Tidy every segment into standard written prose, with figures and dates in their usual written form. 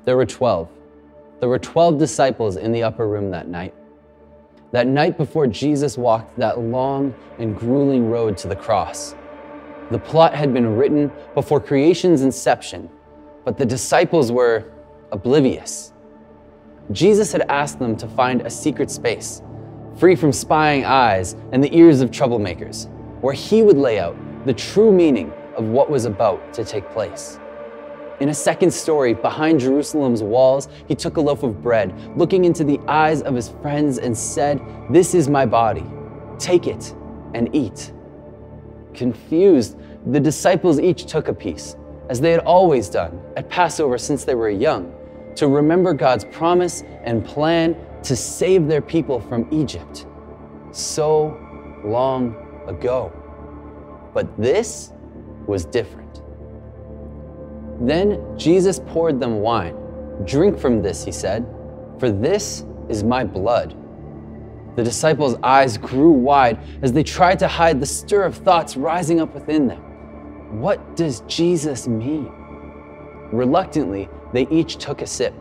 There were 12. There were 12 disciples in the upper room that night. That night before Jesus walked that long and grueling road to the cross. The plot had been written before creation's inception, but the disciples were oblivious. Jesus had asked them to find a secret space, free from spying eyes and the ears of troublemakers, where he would lay out the true meaning of what was about to take place. In a second story, behind Jerusalem's walls, he took a loaf of bread, looking into the eyes of his friends and said, "This is my body. Take it and eat." Confused, the disciples each took a piece, as they had always done at Passover since they were young, to remember God's promise and plan to save their people from Egypt so long ago. But this was different. Then Jesus poured them wine. "Drink from this," he said, "for this is my blood." The disciples' eyes grew wide as they tried to hide the stir of thoughts rising up within them. What does Jesus mean? Reluctantly, they each took a sip,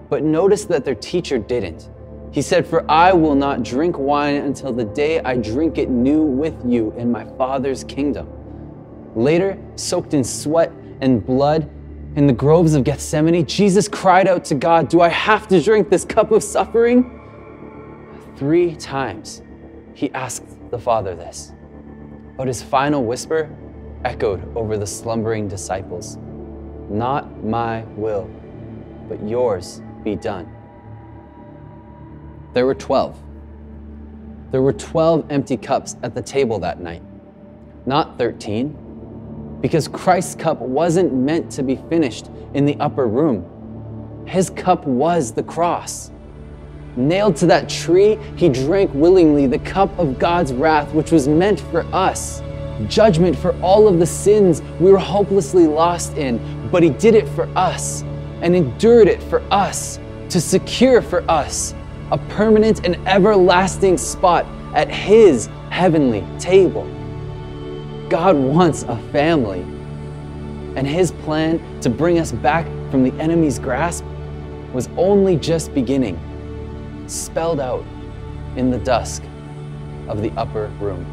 but noticed that their teacher didn't. He said, "For I will not drink wine until the day I drink it new with you in my Father's kingdom." Later, soaked in sweat and blood, in the groves of Gethsemane, Jesus cried out to God, "Do I have to drink this cup of suffering?" 3 times he asked the Father this, but his final whisper echoed over the slumbering disciples. "Not my will, but yours be done." There were 12. There were 12 empty cups at the table that night, not 13. Because Christ's cup wasn't meant to be finished in the upper room. His cup was the cross. Nailed to that tree, he drank willingly the cup of God's wrath, which was meant for us. Judgment for all of the sins we were hopelessly lost in, but he did it for us and endured it for us to secure for us a permanent and everlasting spot at his heavenly table. God wants a family, and his plan to bring us back from the enemy's grasp was only just beginning, spelled out in the dusk of the upper room.